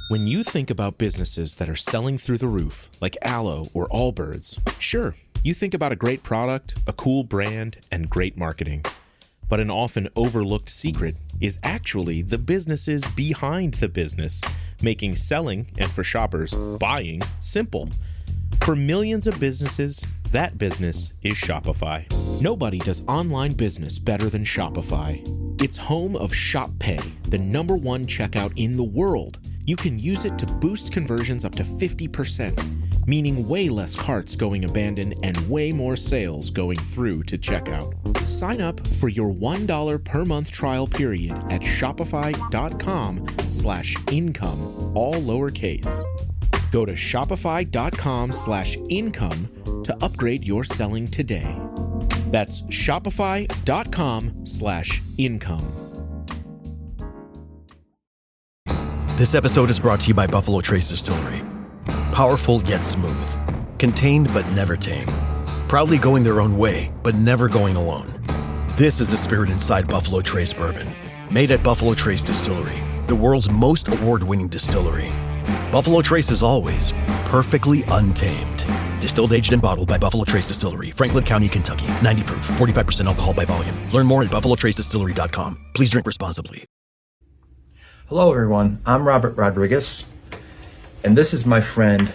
When you think about businesses that are selling through the roof, like Aloe or Allbirds, sure, you think about a great product, a cool brand, and great marketing. But an often overlooked secret is actually the businesses behind the business, making selling, and for shoppers, buying, simple. For millions of businesses, that business is Shopify. Nobody does online business better than Shopify. It's home of Shop Pay, the #1 checkout in the world. You can use it to boost conversions up to 50%, meaning way less carts going abandoned and way more sales going through to checkout. Sign up for your $1 per month trial period at shopify.com/income, all lowercase. Go to shopify.com/income to upgrade your selling today. That's shopify.com/income. This episode is brought to you by Buffalo Trace Distillery. Powerful yet smooth. Contained but never tame. Proudly going their own way, but never going alone. This is the spirit inside Buffalo Trace Bourbon. Made at Buffalo Trace Distillery, the world's most award-winning distillery. Buffalo Trace is always perfectly untamed. Distilled, aged, and bottled by Buffalo Trace Distillery, Franklin County, Kentucky. 90 proof, 45% alcohol by volume. Learn more at buffalotracedistillery.com. Please drink responsibly. Hello, everyone. I'm Robert Rodriguez, and this is my friend,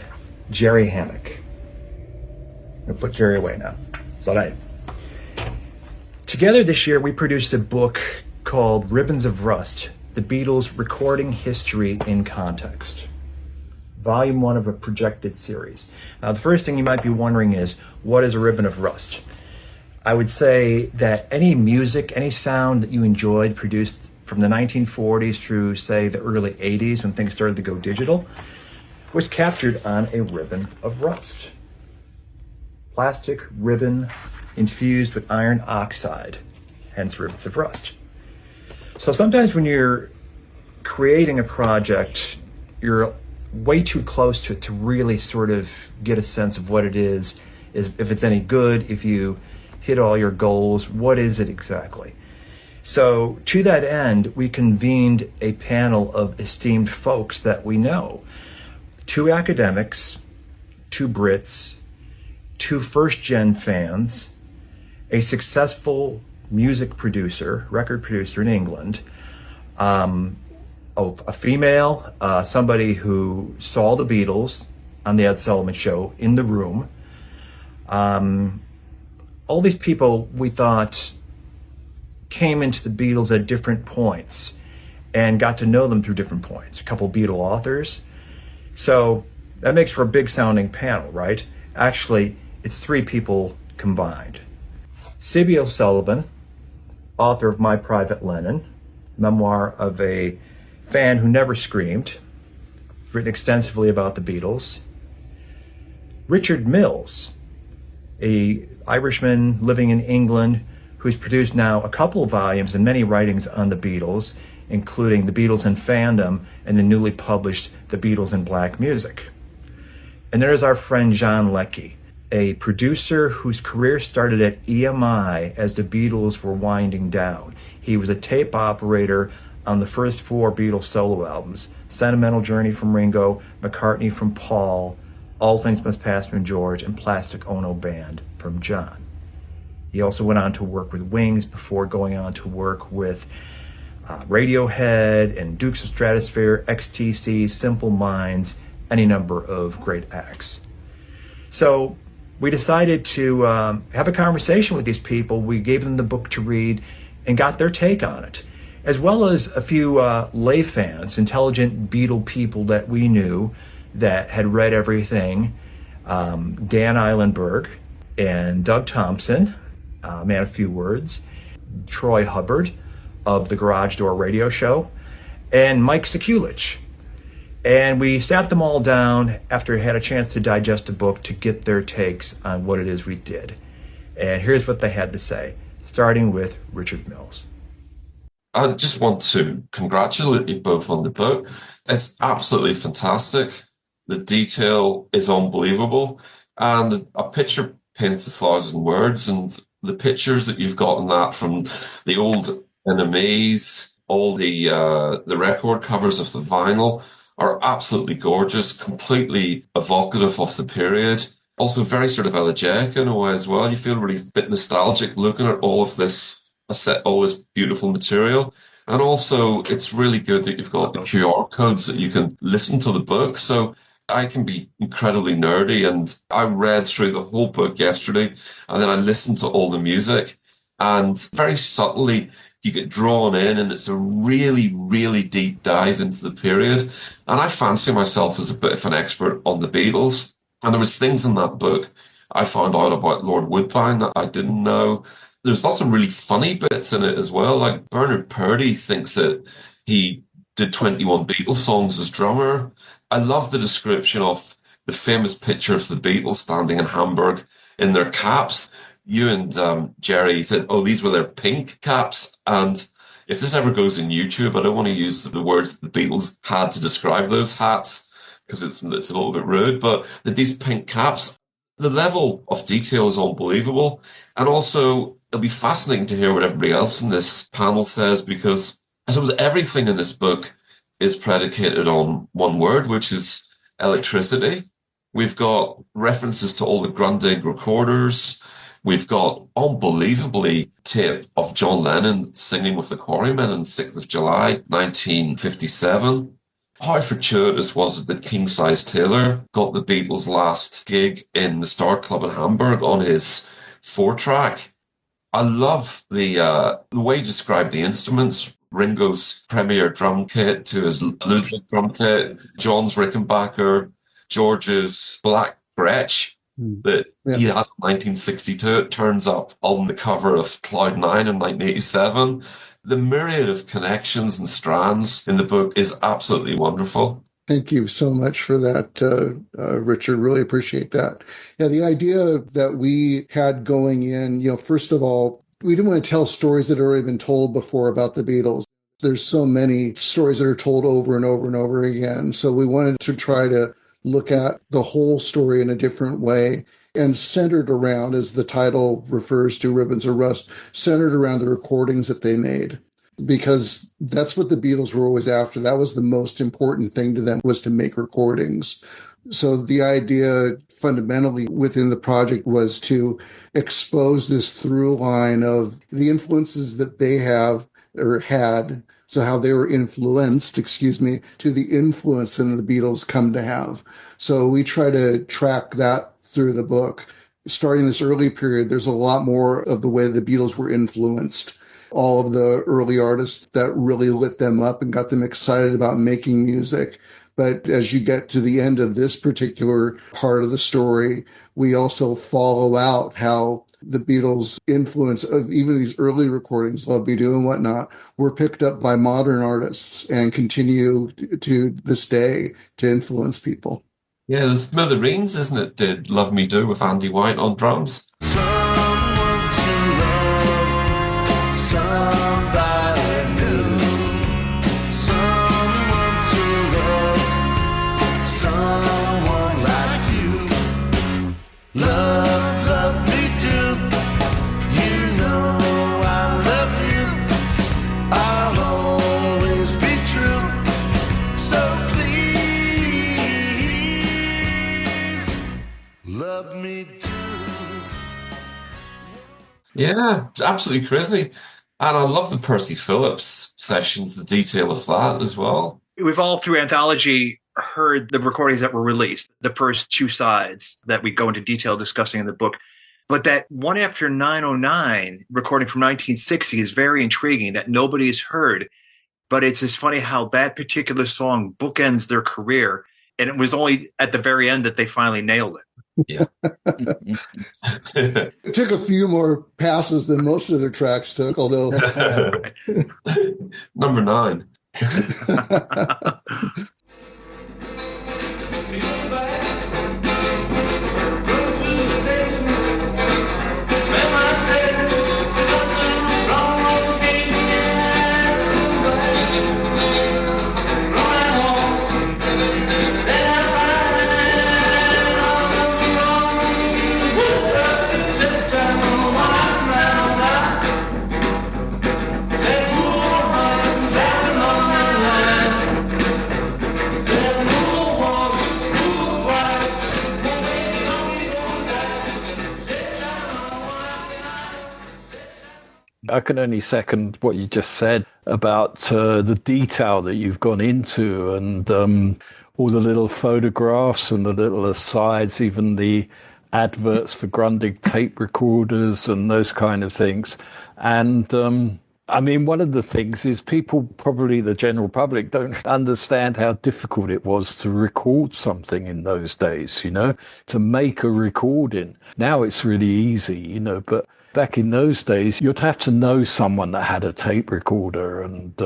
Jerry Hammack. I'm going to put Jerry away now. It's all right. Together this year, we produced a book called Ribbons of Rust, The Beatles Recording History in Context. Volume 1 of a projected series. Now, the first thing you might be wondering is, what is a ribbon of rust? I would say that any music, any sound that you enjoyed produced from the 1940s through, say, the early 80s when things started to go digital, was captured on a ribbon of rust. Plastic ribbon infused with iron oxide, hence ribbons of rust. So sometimes when you're creating a project, you're way too close to it to really sort of get a sense of what it is if it's any good, if you hit all your goals, what is it exactly? So to that end, we convened a panel of esteemed folks that we know. 2 academics, 2 Brits, 2 first-gen fans, a successful music producer, record producer in England, a female, somebody who saw the Beatles on the Ed Sullivan Show in the room. All these people we thought came into the Beatles at different points and got to know them through different points. A couple Beatle authors. So that makes for a big sounding panel, right? Actually, it's 3 people combined. Sibbie O'Sullivan, author of My Private Lenin, memoir of a fan who never screamed, written extensively about the Beatles. Richard Mills, a Irishman living in England who's produced now a couple of volumes and many writings on the Beatles, including The Beatles in Fandom and the newly published The Beatles in Black Music. And there's our friend John Leckie, a producer whose career started at EMI as the Beatles were winding down. He was a tape operator on the first 4 Beatles solo albums, Sentimental Journey from Ringo, McCartney from Paul, All Things Must Pass from George, and Plastic Ono Band from John. He also went on to work with Wings before going on to work with Radiohead and Dukes of Stratosphere, XTC, Simple Minds, any number of great acts. So we decided to have a conversation with these people. We gave them the book to read and got their take on it, as well as a few lay fans, intelligent Beatle people that we knew that had read everything, Dan Eilenberg and Doug Thompson, man of few words, Troy Hubbard of the Garage Door Radio Show, and Mike Sekulich. And we sat them all down after I had a chance to digest the book to get their takes on what it is we did. And here's what they had to say, starting with Richard Mills. I just want to congratulate you both on the book. It's absolutely fantastic. The detail is unbelievable. And a picture paints 1,000 words, and the pictures that you've gotten that from the old NMEs, all the record covers of the vinyl are absolutely gorgeous, completely evocative of the period. Also very sort of elegiac in a way as well. You feel really a bit nostalgic looking at all of this, all this beautiful material. And also, it's really good that you've got the QR codes that you can listen to the book. So I can be incredibly nerdy, and I read through the whole book yesterday, and then I listened to all the music, and very subtly you get drawn in, and it's a really, really deep dive into the period. And I fancy myself as a bit of an expert on the Beatles. And there was things in that book I found out about Lord Woodbine that I didn't know. There's lots of really funny bits in it as well. Like Bernard Purdie thinks that he did 21 Beatles songs as drummer. I love the description of the famous picture of the Beatles standing in Hamburg in their caps. You and Jerry said, oh, these were their pink caps. And if this ever goes in YouTube, I don't want to use the words that the Beatles had to describe those hats because it's a little bit rude, but these pink caps, the level of detail is unbelievable. And also, it'll be fascinating to hear what everybody else in this panel says, because I suppose everything in this book is predicated on one word, which is electricity. We've got references to all the Grundig recorders. We've got unbelievably tape of John Lennon singing with the Quarrymen on the 6th of July, 1957. How fortuitous was it that King Size Taylor got the Beatles' last gig in the Star Club in Hamburg on his 4-track? I love the way he described the instruments. Ringo's Premier drum kit to his Ludwig drum kit, John's Rickenbacker, George's Black Gretsch that he has in 1962. It turns up on the cover of Cloud 9 in 1987. The myriad of connections and strands in the book is absolutely wonderful. Thank you so much for that, Richard. Really appreciate that. Yeah, the idea that we had going in, first of all, we didn't want to tell stories that had already been told before about the Beatles. There's so many stories that are told over and over and over again. So we wanted to try to look at the whole story in a different way, and centered around, as the title refers to, Ribbons of Rust, centered around the recordings that they made. Because that's what the Beatles were always after. That was the most important thing to them, was to make recordings. So the idea fundamentally within the project was to expose this through line of the influences that they have or had, so how they were influenced, to the influence that the Beatles come to have. So we try to track that through the book. Starting this early period, there's a lot more of the way the Beatles were influenced. All of the early artists that really lit them up and got them excited about making music. But as you get to the end of this particular part of the story, we also follow out how the Beatles' influence of even these early recordings, Love Me Do and whatnot, were picked up by modern artists and continue to this day to influence people. Yeah, the Smithereens, isn't it, did Love Me Do with Andy White on drums? Someone to love, somebody new. Someone to love, someone like you. Love me too. You know I love you. I'll always be true. So love me too. Yeah, absolutely crazy. And I love the Percy Phillips sessions, the detail of that as well. We've all through anthology heard the recordings that were released, the first 2 sides that we go into detail discussing in the book. But that One After 909 recording from 1960 is very intriguing, that nobody has heard. But it's just funny how that particular song bookends their career. And it was only at the very end that they finally nailed it. Yeah. It took a few more passes than most of their tracks took, although... Number 9. I can only second what you just said about the detail that you've gone into, and all the little photographs and the little asides, even the adverts for Grundig tape recorders and those kind of things. And I mean, one of the things is people, probably the general public, don't understand how difficult it was to record something in those days, to make a recording. Now it's really easy, but back in those days, you'd have to know someone that had a tape recorder, and,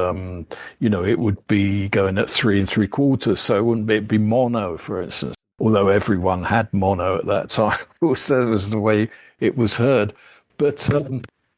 it would be going at 3 3/4, so it wouldn't be mono, for instance. Although everyone had mono at that time, also that was the way it was heard. But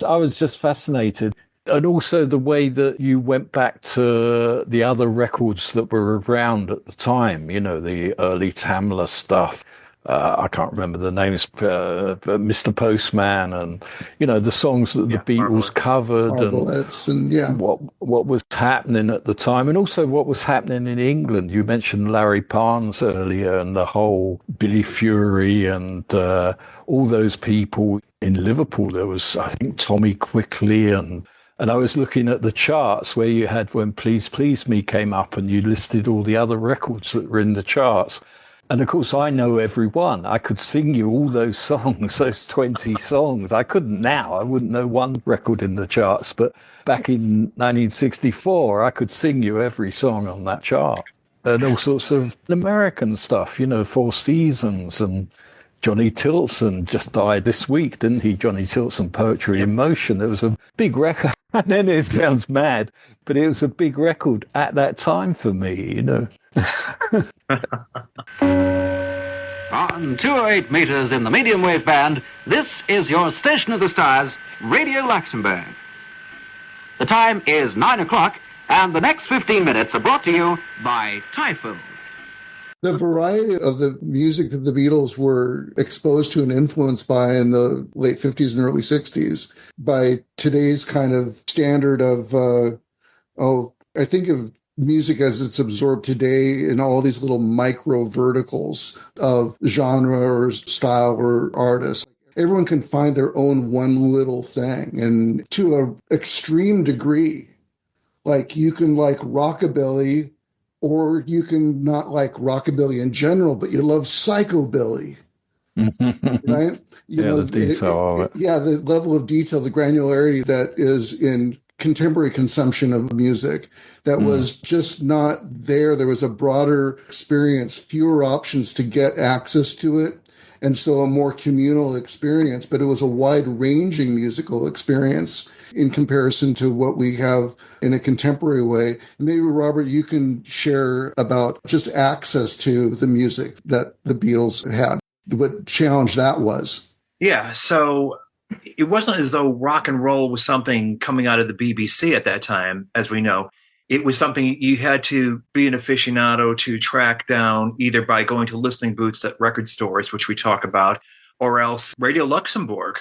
I was just fascinated. And also the way that you went back to the other records that were around at the time, the early Tamla stuff. I can't remember the names, Mr. Postman, and, the songs that the Beatles covered, and what was happening at the time, and also what was happening in England. You mentioned Larry Parnes earlier, and the whole Billy Fury and all those people. In Liverpool, there was, I think, Tommy Quickly, and I was looking at the charts where you had When Please Please Me came up, and you listed all the other records that were in the charts. And of course, I know every one. I could sing you all those songs, those 20 songs. I couldn't now. I wouldn't know one record in the charts. But back in 1964, I could sing you every song on that chart. And all sorts of American stuff, Four Seasons, and Johnny Tilson just died this week, didn't he? Johnny Tilson, Poetry in Motion. There was a big record. And then it sounds mad, but it was a big record at that time for me, On 208 meters in the medium wave band, this is your Station of the Stars, Radio Luxembourg. The time is 9 o'clock, and the next 15 minutes are brought to you by Typhoon. The variety of the music that the Beatles were exposed to and influenced by in the late 50s and early 60s, by today's kind of standard of, I think of music as it's absorbed today in all these little micro verticals of genre or style or artist. Everyone can find their own one little thing, and to an extreme degree. Like, you can like rockabilly, or you can not like rockabilly in general, but you love psychobilly, right? The detail of it. Yeah, the level of detail, the granularity that is in contemporary consumption of music that was just not there. There was a broader experience, fewer options to get access to it, and so a more communal experience, but it was a wide-ranging musical experience in comparison to what we have in a contemporary way. Maybe, Robert, you can share about just access to the music that the Beatles had, what challenge that was. Yeah, so it wasn't as though rock and roll was something coming out of the BBC at that time, as we know. It was something you had to be an aficionado to track down, either by going to listening booths at record stores, which we talk about, or else Radio Luxembourg,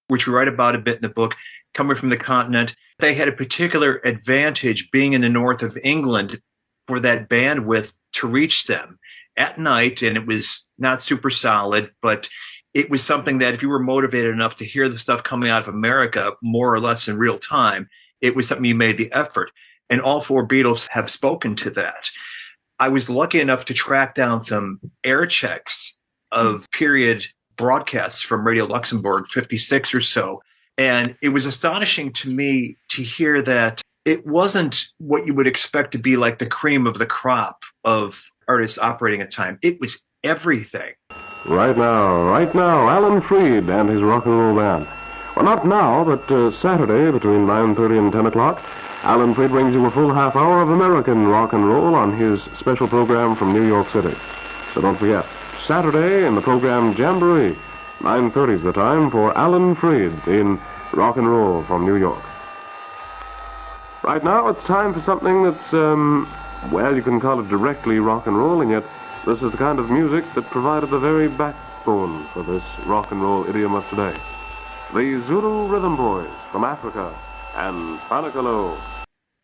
which we write about a bit in the book, coming from the continent. They had a particular advantage being in the north of England for that bandwidth to reach them at night, and it was not super solid, but it was something that if you were motivated enough to hear the stuff coming out of America more or less in real time, it was something you made the effort. And all four Beatles have spoken to that. I was lucky enough to track down some air checks of period broadcasts from Radio Luxembourg, 56 or so. And it was astonishing to me to hear that it wasn't what you would expect to be like the cream of the crop of artists operating at the time. It was everything. Right now, Alan Freed and his rock and roll band. Well, not now, but Saturday between 9:30 and 10 o'clock, Alan Freed brings you a full half hour of American rock and roll on his special program from New York City. So don't forget, Saturday in the program Jamboree, 9:30 is the time for Alan Freed in rock and roll from New York. Right now, it's time for something that's, well, you can call it directly rock and roll, and yet this is the kind of music that provided the very backbone for this rock and roll idiom of today. The Zulu Rhythm Boys from Africa and Panicolo.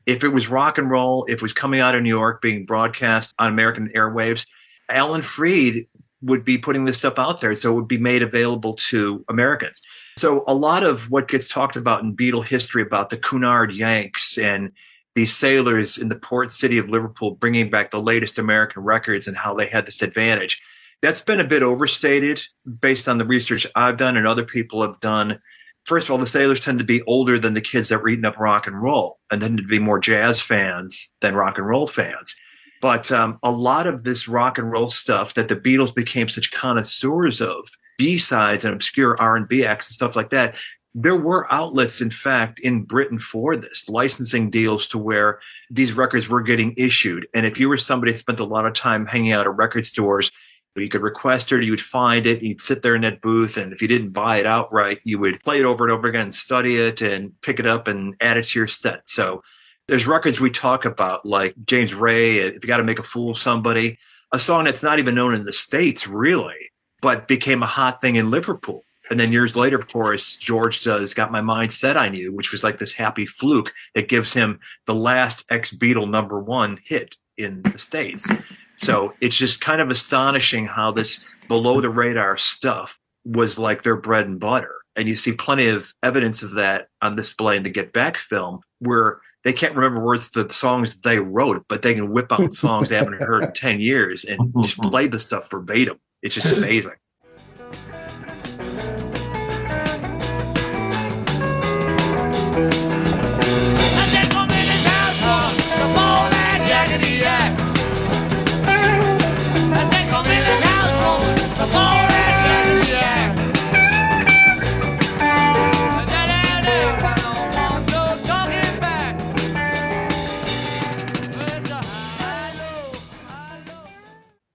If it was rock and roll, if it was coming out of New York, being broadcast on American airwaves, Alan Freed would be putting this stuff out there, so it would be made available to Americans. So a lot of what gets talked about in Beatle history about the Cunard Yanks and these sailors in the port city of Liverpool bringing back the latest American records and how they had this advantage, that's been a bit overstated based on the research I've done and other people have done. First of all, the sailors tend to be older than the kids that were eating up rock and roll and tend to be more jazz fans than rock and roll fans. But a lot of this rock and roll stuff that the Beatles became such connoisseurs of, B-sides and obscure R&B acts and stuff like that, there were outlets, in fact, in Britain for this, licensing deals to where these records were getting issued. And if you were somebody that spent a lot of time hanging out at record stores, you could request it, you would find it, you'd sit there in that booth, and if you didn't buy it outright, you would play it over and over again, study it, and pick it up and add it to your set. So there's records we talk about, like James Ray, If You Got to Make a Fool of Somebody, a song that's not even known in the States, really, but became a hot thing in Liverpool. And then years later, of course, George does Got My Mind Set on You, which was like this happy fluke that gives him the last ex-Beatle #1 hit in the States. So it's just kind of astonishing how this below-the-radar stuff was like their bread and butter. And you see plenty of evidence of that on display in the Get Back film, where they can't remember words to the songs they wrote, but they can whip out songs they haven't heard in 10 years and just play the stuff verbatim. It's just amazing.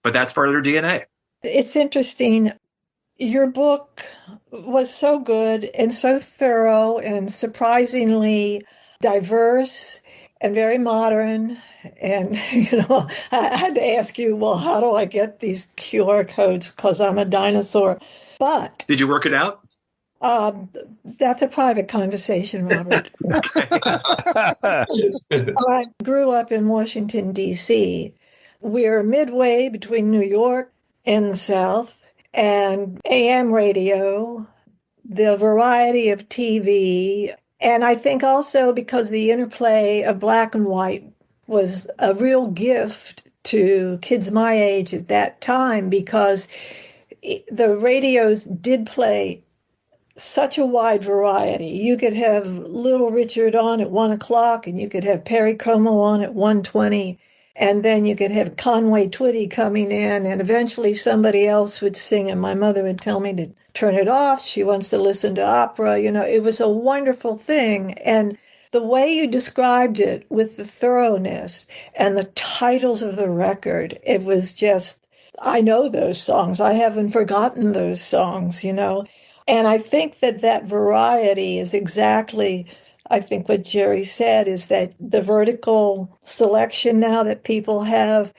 But that's part of their DNA. It's interesting. Your book was so good and so thorough and surprisingly diverse and very modern. And, I had to ask you, well, how do I get these QR codes? Because I'm a dinosaur. But did you work it out? That's a private conversation, Robert. I grew up in Washington, D.C. We're midway between New York and the South, and AM radio, the variety of TV, and I think also because the interplay of black and white was a real gift to kids my age at that time, because the radios did play such a wide variety. You could have Little Richard on at 1 o'clock, and you could have Perry Como on at 1:20. And then you could have Conway Twitty coming in, and eventually somebody else would sing, and my mother would tell me to turn it off. She wants to listen to opera. It was a wonderful thing. And the way you described it with the thoroughness and the titles of the record, it was just, I know those songs. I haven't forgotten those songs, And I think that variety is exactly, I think what Jerry said, is that the vertical selection now that people have.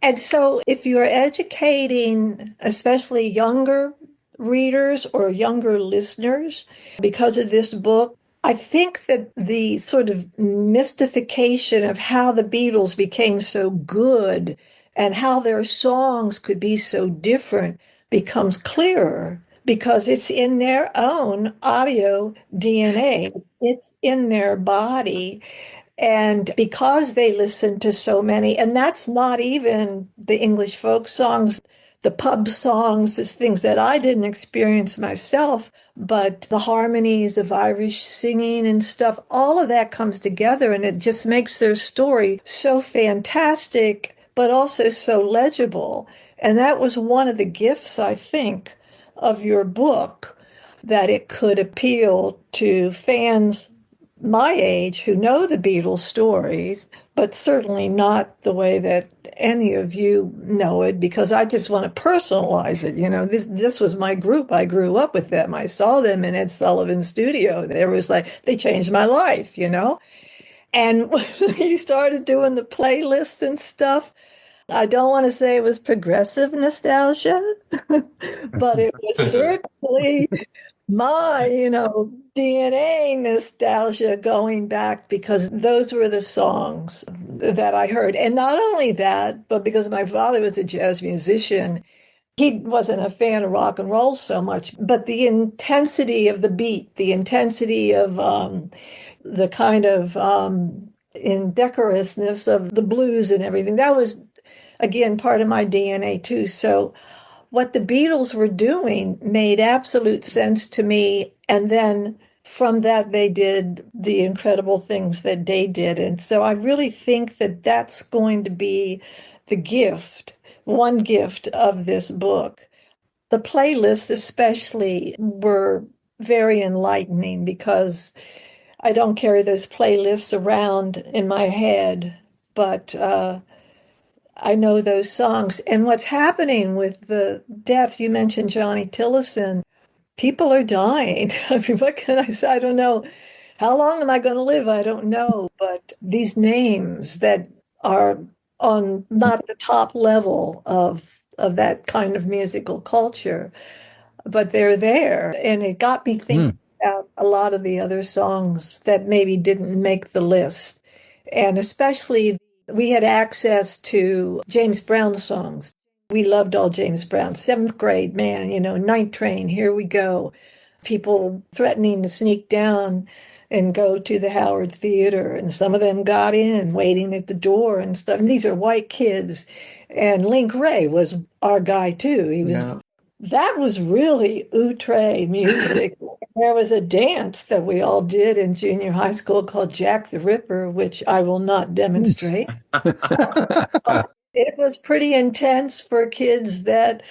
And so if you're educating, especially younger readers or younger listeners, because of this book, I think that the sort of mystification of how the Beatles became so good and how their songs could be so different becomes clearer, because it's in their own audio DNA. It's in their body. And because they listen to so many, and that's not even the English folk songs, the pub songs, the things that I didn't experience myself, but the harmonies of Irish singing and stuff, all of that comes together, and it just makes their story so fantastic, but also so legible. And that was one of the gifts, I think, of your book, that it could appeal to fans my age who know the Beatles stories, but certainly not the way that any of you know it, because I just want to personalize it. This was my group. I grew up with them. I saw them in Ed Sullivan's studio. They changed my life, And when you started doing the playlists and stuff, I don't want to say it was progressive nostalgia, but it was certainly my, DNA nostalgia going back, because those were the songs that I heard. And not only that, but because my father was a jazz musician, he wasn't a fan of rock and roll so much, but the intensity of the beat, the intensity of the kind of indecorousness of the blues and everything, that was, again, part of my DNA too. So what the Beatles were doing made absolute sense to me. And then from that, they did the incredible things that they did. And so I really think that that's going to be the gift, one gift of this book. The playlists, especially, were very enlightening because I don't carry those playlists around in my head, but I know those songs. And what's happening with the deaths, you mentioned Johnny Tillotson, people are dying. I mean, what can I say? I don't know. How long am I going to live? I don't know. But these names that are on not the top level of that kind of musical culture, but they're there. And it got me thinking about a lot of the other songs that maybe didn't make the list. And especially, we had access to James Brown songs. We loved all James Brown. Seventh grade, man, Night Train, here we go. People threatening to sneak down and go to the Howard Theater. And some of them got in, waiting at the door and stuff. And these are white kids. And Link Ray was our guy, too. He was. That was really outre music. There was a dance that we all did in junior high school called Jack the Ripper, which I will not demonstrate. It was pretty intense for kids that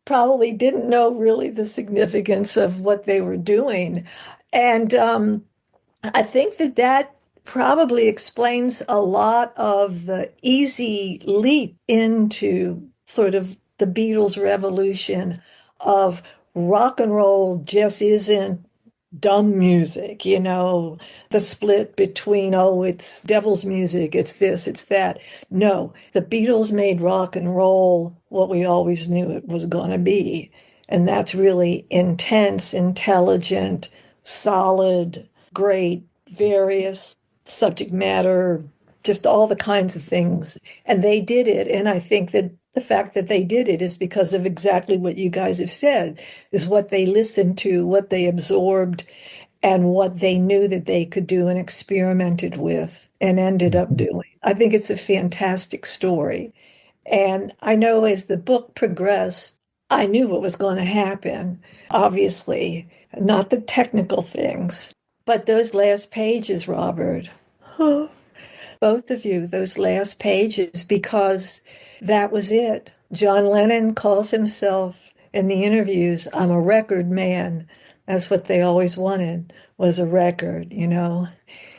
probably didn't know really the significance of what they were doing. And I think that probably explains a lot of the easy leap into sort of the Beatles revolution of rock and roll just isn't dumb music, the split between, it's devil's music, it's this, it's that. No, the Beatles made rock and roll what we always knew it was going to be. And that's really intense, intelligent, solid, great, various subject matter, just all the kinds of things. And they did it. And I think that the fact that they did it is because of exactly what you guys have said, is what they listened to, what they absorbed, and what they knew that they could do and experimented with and ended up doing. I think it's a fantastic story. And I know as the book progressed, I knew what was going to happen. Obviously, not the technical things, but those last pages, Robert, both of you, those last pages, because that was it. John Lennon calls himself in the interviews, I'm a record man. That's what they always wanted, was a record,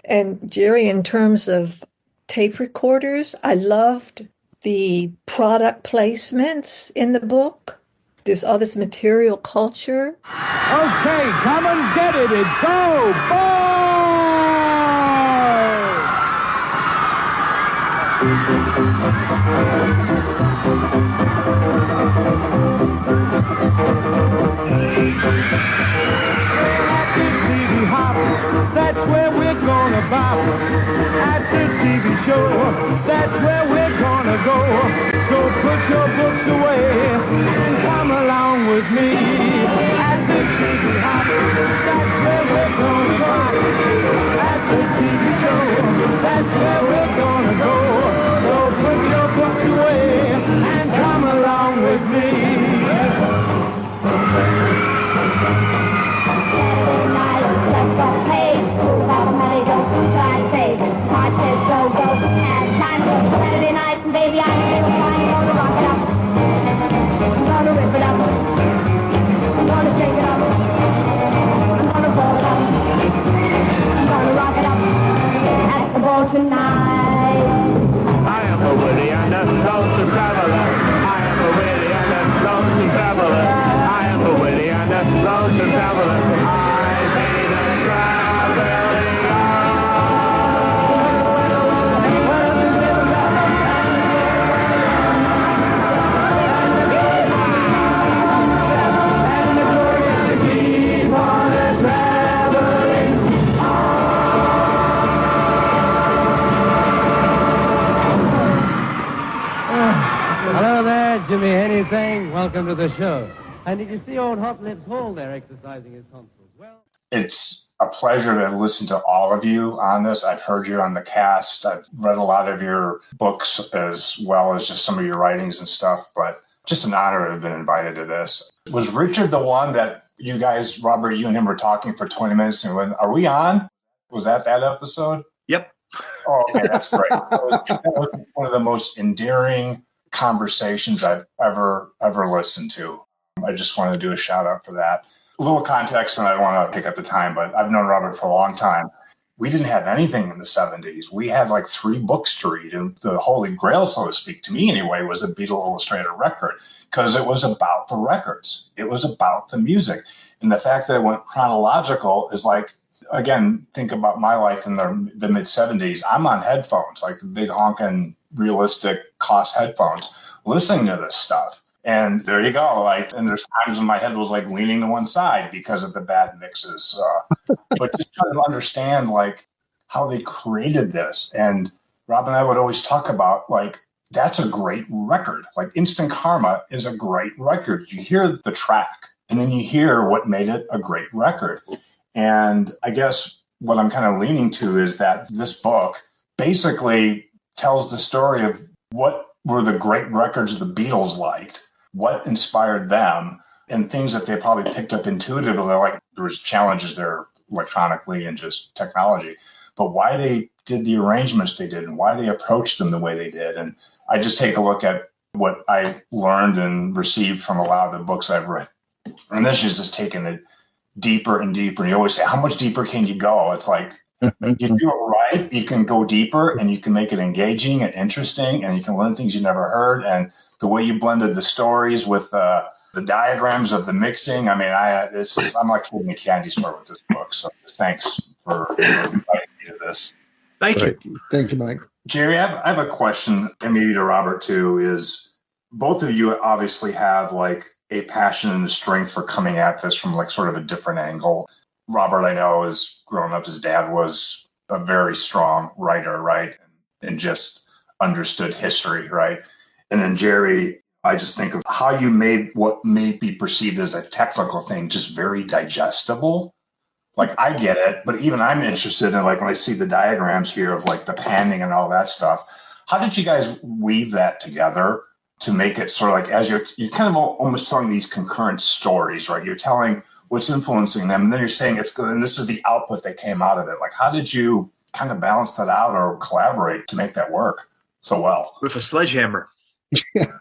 And Jerry, in terms of tape recorders, I loved the product placements in the book. There's all this material culture. Okay, come and get it. It's so bold! That's where we're gonna bop. At the TV show, that's where we're gonna go. So put your books away and come along with me. At the TV hop, that's where we're gonna go. At the TV show, that's where we're gonna go. So put your books away and come along with me. Saturday night, and baby, I'm gonna rock it up. I'm gonna rip it up. I'm gonna shake it up. I'm gonna ball it up. I'm gonna rock it up at the ball tonight. I am a witty and a lonesome traveler. I am a witty and a lonesome traveler. I am a witty and a lonesome traveler. I made a traveling. Hello there, Jimmy Henney saying, welcome to the show. And did you see old Hot Lips Hall there exercising his tonsils? Well, it's a pleasure to listen to all of you on this. I've heard you on the cast. I've read a lot of your books as well as just some of your writings and stuff, but just an honor to have been invited to this. Was Richard the one that you guys, Robert, you and him were talking for 20 minutes and went, are we on? Was that episode? Yep. Oh, okay, that's great. That was one of the most endearing conversations I've ever listened to. I just want to do a shout out for that. A little context, and I don't want to take up the time, but I've known Robert for a long time. We didn't have anything in the 70s. We had like 3 books to read, and the holy grail, so to speak, to me anyway, was a Beatles Illustrated record, because it was about the records. It was about the music. And the fact that it went chronological is like, again, think about my life in the mid-70s. I'm on headphones, like the big honking, realistic cost headphones, listening to this stuff. And there you go. Like, and there's times when my head was like leaning to one side because of the bad mixes. But just trying to understand like how they created this. And Rob and I would always talk about like, that's a great record. Like Instant Karma is a great record. You hear the track and then you hear what made it a great record. And I guess what I'm kind of leaning to is that this book basically tells the story of what were the great records the Beatles liked, what inspired them, and things that they probably picked up intuitively. Like there was challenges there electronically and just technology, but why they did the arrangements they did and why they approached them the way they did. And I just take a look at what I learned and received from a lot of the books I've read. And this is just taking it deeper and deeper. And you always say, how much deeper can you go? It's like, you do it right, you can go deeper and you can make it engaging and interesting and you can learn things you never heard. And the way you blended the stories with the diagrams of the mixing, I mean, I'm like in a candy store with this book. So thanks for inviting me to this. Thank you. Thank you, Mike. Jerry, I have a question, and maybe to Robert too, is both of you obviously have like a passion and a strength for coming at this from like sort of a different angle. Robert, I know, is growing up, his dad was a very strong writer, right? And just understood history, right? And then Jerry, I just think of how you made what may be perceived as a technical thing just very digestible. Like I get it, but even I'm interested in like when I see the diagrams here of like the panning and all that stuff. How did you guys weave that together to make it sort of like as you're kind of almost telling these concurrent stories, right? You're telling what's influencing them, and then you're saying it's good, and this is the output that came out of it. Like, how did you kind of balance that out or collaborate to make that work so well? With a sledgehammer. Yeah,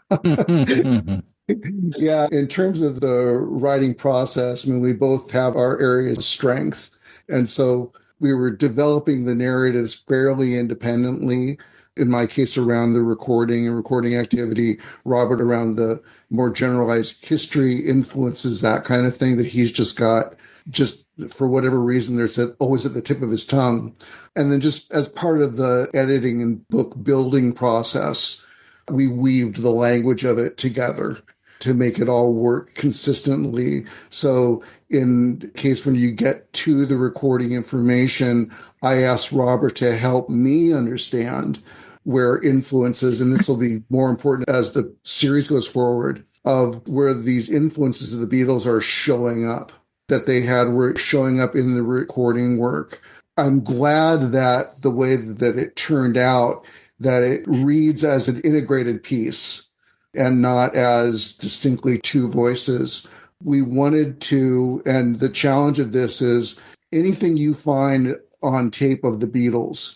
in terms of the writing process, I mean, we both have our areas of strength. And so we were developing the narratives fairly independently. In my case, around the recording and recording activity, Robert around the more generalized history influences, that kind of thing that he's just got, just for whatever reason, there's always at the tip of his tongue. And then just as part of the editing and book building process, we weaved the language of it together to make it all work consistently. So in case when you get to the recording information, I asked Robert to help me understand where influences, and this will be more important as the series goes forward, of where these influences of the Beatles are showing up, that they had were showing up in the recording work. I'm glad that the way that it turned out, that it reads as an integrated piece and not as distinctly two voices. We wanted to, and the challenge of this is anything you find on tape of the Beatles,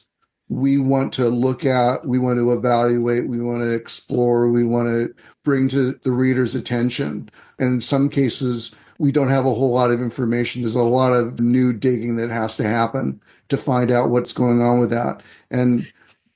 we want to look at, we want to evaluate, we want to explore, we want to bring to the reader's attention. And in some cases, we don't have a whole lot of information. There's a lot of new digging that has to happen to find out what's going on with that. And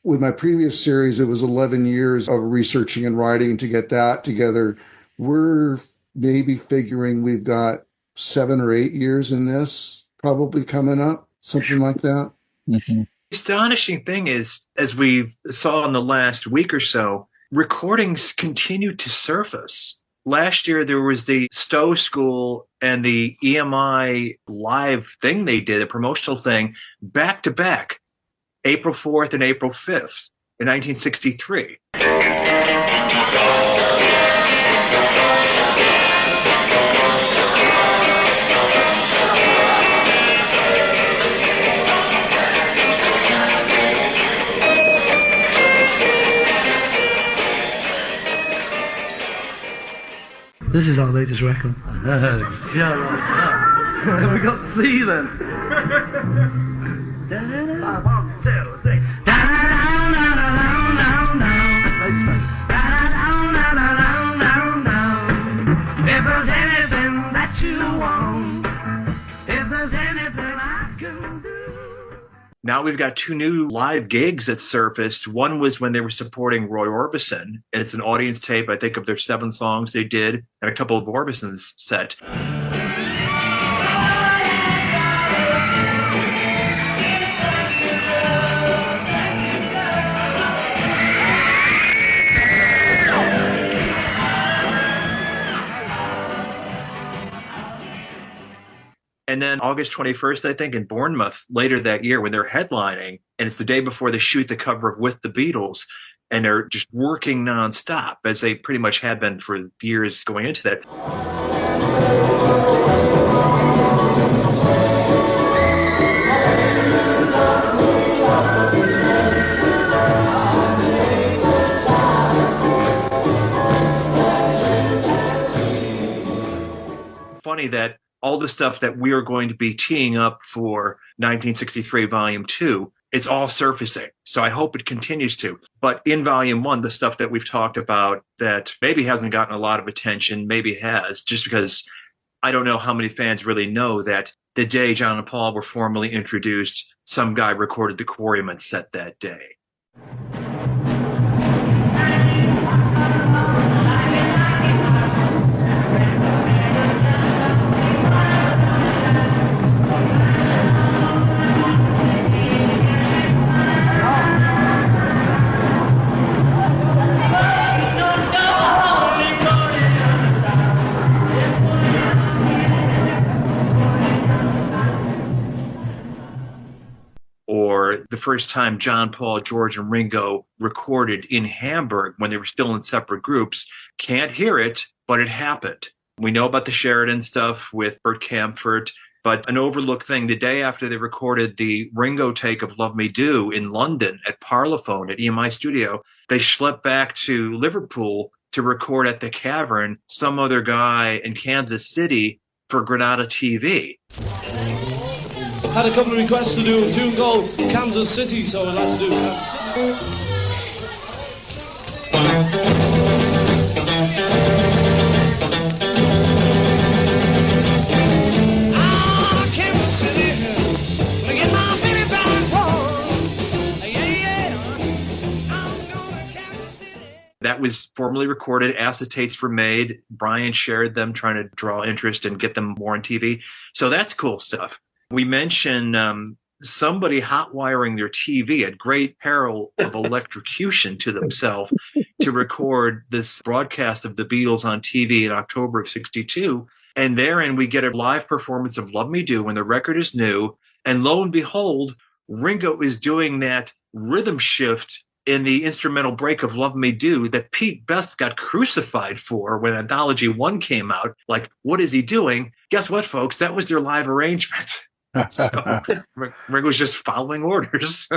with my previous series, it was 11 years of researching and writing to get that together. We're maybe figuring we've got 7 or 8 years in this, probably coming up, something like that. Mm-hmm. The astonishing thing is, as we saw in the last week or so, recordings continue to surface. Last year, there was the Stowe School and the EMI live thing they did, a promotional thing, back to back, April 4th and April 5th in 1963. This is our latest record. Yeah, right. We got C then. 1, 2, 3. If there's anything that you want, if there's anything I can do. Now we've got 2 new live gigs that surfaced. One was when they were supporting Roy Orbison. It's an audience tape, I think, of their 7 songs they did, and a couple of Orbison's set. And then August 21st, I think, in Bournemouth later that year when they're headlining, and it's the day before they shoot the cover of With the Beatles, and they're just working nonstop, as they pretty much had been for years going into that. Funny that all the stuff that we are going to be teeing up for 1963 Volume 2, it's all surfacing. So I hope it continues to. But in Volume 1, the stuff that we've talked about that maybe hasn't gotten a lot of attention, maybe has, just because I don't know how many fans really know that the day John and Paul were formally introduced, some guy recorded the Quarrymen set that day. Or the first time John, Paul, George, and Ringo recorded in Hamburg when they were still in separate groups. Can't hear it, but it happened. We know about the Sheridan stuff with Bert Kaempfert, but an overlooked thing, the day after they recorded the Ringo take of Love Me Do in London at Parlophone at EMI Studio, they schlepped back to Liverpool to record at the Cavern Some Other Guy in Kansas City for Granada TV. Had a couple of requests to do a tune called Kansas City, so I'd like to do Kansas City. That was formally recorded. Acetates were made. Brian shared them, trying to draw interest and get them more on TV. So that's cool stuff. We mentioned somebody hotwiring their TV at great peril of electrocution to themselves to record this broadcast of the Beatles on TV in October of '62. And therein we get a live performance of Love Me Do when the record is new. And lo and behold, Ringo is doing that rhythm shift in the instrumental break of Love Me Do that Pete Best got crucified for when Anthology 1 came out. Like, what is he doing? Guess what, folks? That was their live arrangement. So Ringo's just following orders.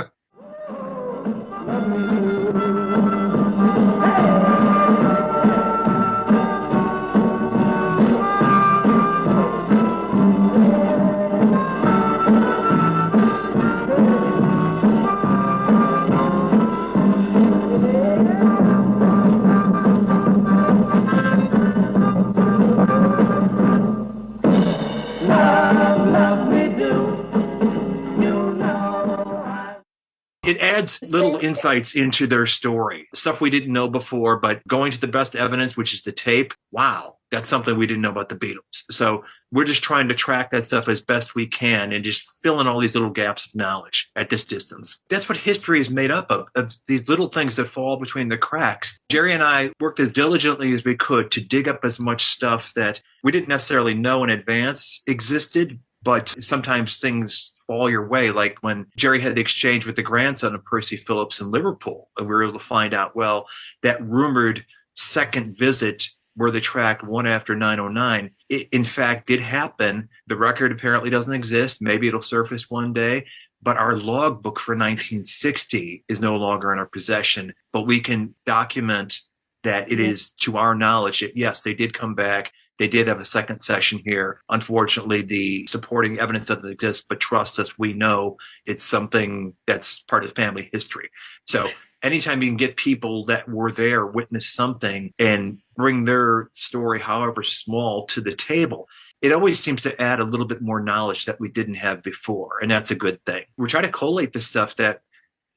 It adds little insights into their story, stuff we didn't know before, but going to the best evidence, which is the tape. Wow, that's something we didn't know about the Beatles. So we're just trying to track that stuff as best we can and just fill in all these little gaps of knowledge at this distance. That's what history is made up of these little things that fall between the cracks. Jerry and I worked as diligently as we could to dig up as much stuff that we didn't necessarily know in advance existed, but sometimes things fall your way, like when Jerry had the exchange with the grandson of Percy Phillips in Liverpool, and we were able to find out, well, that rumored second visit where they tracked One After 909, it in fact did happen. The record apparently doesn't exist. Maybe it'll surface one day, but our logbook for 1960 is no longer in our possession, but we can document that it is, to our knowledge, that yes, they did come back. They did have a second session here. Unfortunately, the supporting evidence doesn't exist, but trust us, we know it's something that's part of family history. So anytime you can get people that were there, witness something, and bring their story, however small, to the table, it always seems to add a little bit more knowledge that we didn't have before. And that's a good thing. We're trying to collate the stuff that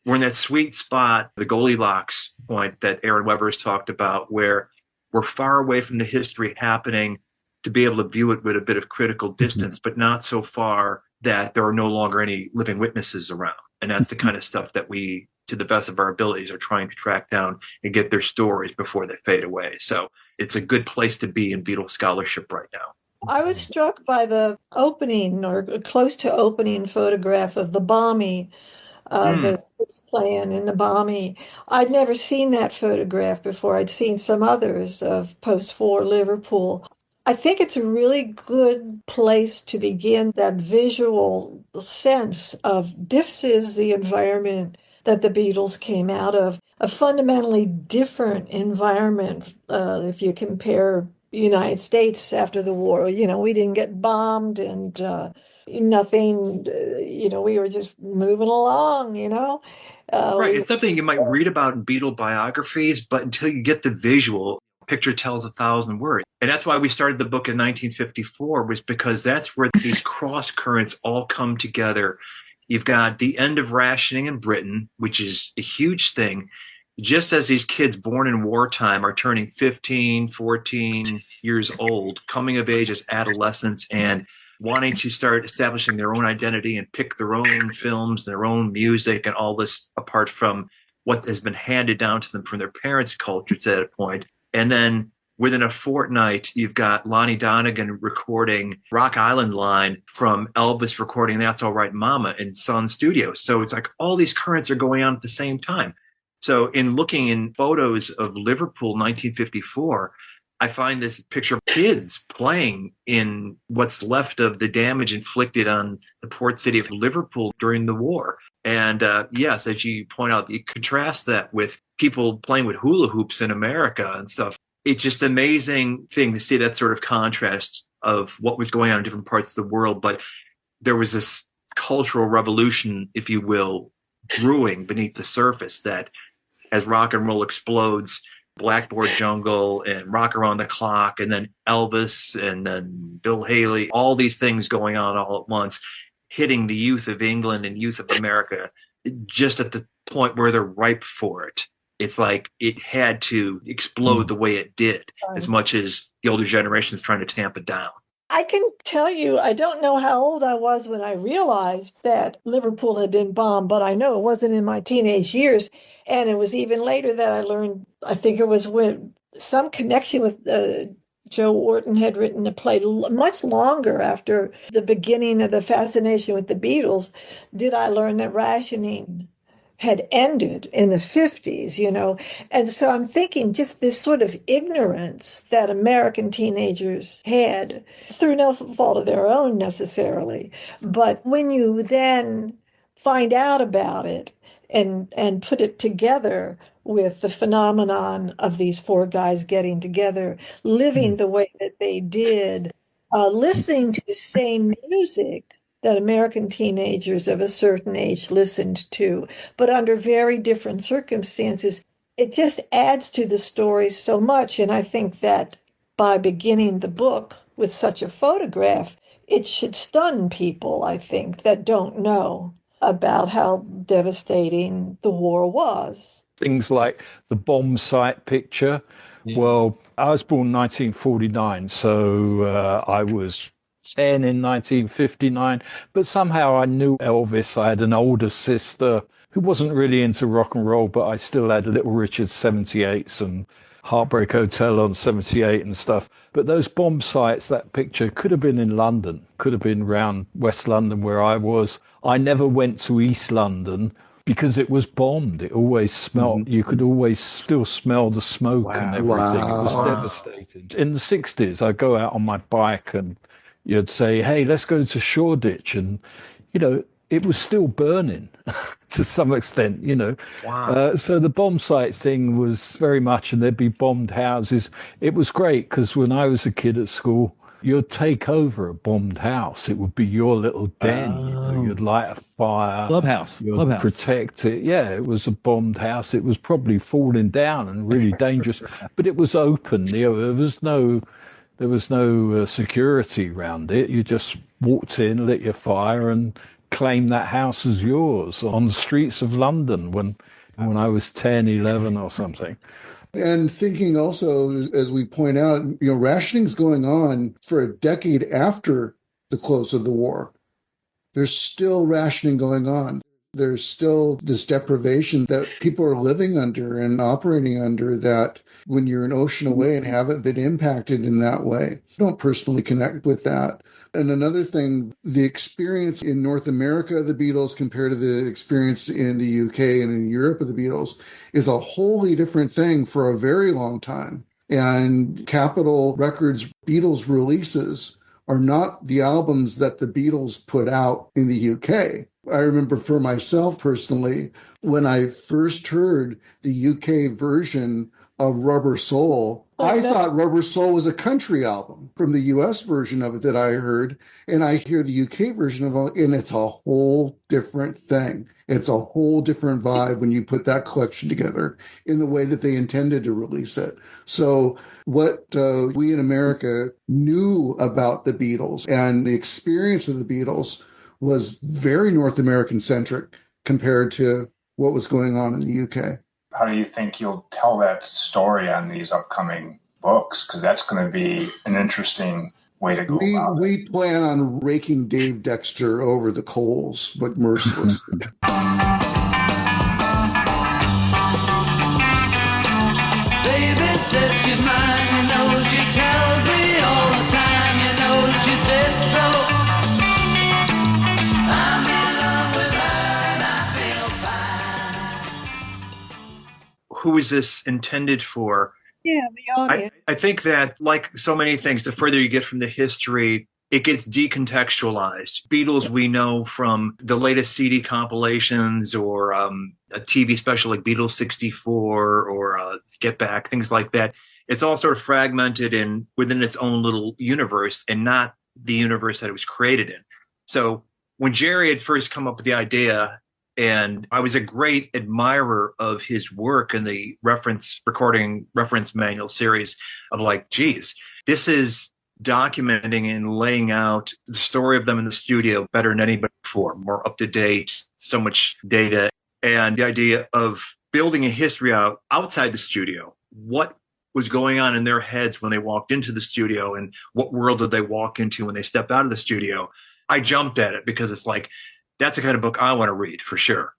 we're in that sweet spot, the Goldilocks point that Aaron Weber has talked about, where we're far away from the history happening to be able to view it with a bit of critical distance, but not so far that there are no longer any living witnesses around. And that's the kind of stuff that we, to the best of our abilities, are trying to track down and get their stories before they fade away. So it's a good place to be in Beatles scholarship right now. I was struck by the opening or close to opening photograph of the Bombie, the plan in the Bombie. I'd never seen that photograph before. I'd seen some others of post-war Liverpool. I think it's a really good place to begin that visual sense of this is the environment that the Beatles came out of, a fundamentally different environment if you compare United States after the war. We didn't get bombed and nothing, we were just moving along, Right. It's something you might read about in Beatle biographies, but until you get the visual, picture tells 1,000 words. And that's why we started the book in 1954, was because that's where these cross currents all come together. You've got the end of rationing in Britain, which is a huge thing. Just as these kids born in wartime are turning 15, 14 years old, coming of age as adolescents, and wanting to start establishing their own identity and pick their own films, their own music, and all this apart from what has been handed down to them from their parents' culture to that point. And then within a fortnight, you've got Lonnie Donegan recording Rock Island Line from Elvis recording That's All Right Mama in Sun Studios. So it's like all these currents are going on at the same time. So in looking in photos of Liverpool 1954, I find this picture of kids playing in what's left of the damage inflicted on the port city of Liverpool during the war. And yes, as you point out, you contrast that with people playing with hula hoops in America and stuff. It's just an amazing thing to see that sort of contrast of what was going on in different parts of the world. But there was this cultural revolution, if you will, brewing beneath the surface that as rock and roll explodes, Blackboard Jungle and Rock Around the Clock, and then Elvis, and then Bill Haley, all these things going on all at once, hitting the youth of England and youth of America just at the point where they're ripe for it. It's like it had to explode the way it did, as much as the older generation is trying to tamp it down. I can tell you, I don't know how old I was when I realized that Liverpool had been bombed, but I know it wasn't in my teenage years. And it was even later that I learned, I think it was when some connection with Joe Orton had written a play much longer after the beginning of the fascination with the Beatles, did I learn that rationing had ended in the 50s, And so I'm thinking just this sort of ignorance that American teenagers had through no fault of their own necessarily. But when you then find out about it and put it together with the phenomenon of these four guys getting together, living the way that they did, listening to the same music that American teenagers of a certain age listened to, but under very different circumstances. It just adds to the story so much. And I think that by beginning the book with such a photograph, it should stun people, I think, that don't know about how devastating the war was. Things like the bomb site picture. Yeah. Well, I was born 1949, so I was 10 in 1959, but somehow I knew Elvis. I had an older sister who wasn't really into rock and roll, but I still had Little Richard 78s and Heartbreak Hotel on 78 and stuff. But those bomb sites, that picture could have been in London, could have been around West London where I was. I never went to East London because it was bombed. It always smelled, you could always still smell the smoke and everything. It was devastating. In the 60s, I'd go out on my bike and you'd say, hey, let's go to Shoreditch. And, it was still burning to some extent, you know. Wow. So the bomb site thing was very much, and there'd be bombed houses. It was great because when I was a kid at school, you'd take over a bombed house. It would be your little den. You know, you'd light a fire. Clubhouse. You'd protect it. Yeah, it was a bombed house. It was probably falling down and really dangerous, but it was open. You know, there was no security around it. You just walked in, lit your fire, and claimed that house as yours on the streets of London when I was 10, 11 or something. And thinking also, as we point out, you know, rationing's going on for a decade after the close of the war. There's still rationing going on. There's still this deprivation that people are living under and operating under, that when you're an ocean away and haven't been impacted in that way, you don't personally connect with that. And another thing, the experience in North America of the Beatles compared to the experience in the UK and in Europe of the Beatles is a wholly different thing for a very long time. And Capitol Records Beatles releases are not the albums that the Beatles put out in the UK. I remember for myself personally, when I first heard the UK version of Rubber Soul, I thought Rubber Soul was a country album from the US version of it that I heard. And I hear the UK version of it, and it's a whole different thing. It's a whole different vibe when you put that collection together in the way that they intended to release it. So what we in America knew about the Beatles and the experience of the Beatles was very North American centric compared to what was going on in the UK. How do you think you'll tell that story on these upcoming books? Because that's going to be an interesting way to go about it. We plan on raking Dave Dexter over the coals, but mercilessly. Baby says she's mine, you know she tells me all the time, you know she says so. I'm in love with her and I feel fine. Who is this intended for? Yeah, the audience. I think that, like so many things, the further you get from the history, it gets decontextualized. Beatles we know from the latest CD compilations or a TV special like Beatles 64 or Get Back, things like that. It's all sort of fragmented and within its own little universe and not the universe that it was created in. So when Jerry had first come up with the idea, and I was a great admirer of his work in the Recording Reference Manual series of like, geez, this is documenting and laying out the story of them in the studio better than anybody before, more up to date, so much data. And the idea of building a history out outside the studio, what was going on in their heads when they walked into the studio and what world did they walk into when they stepped out of the studio. I jumped at it because it's like, that's the kind of book I want to read for sure.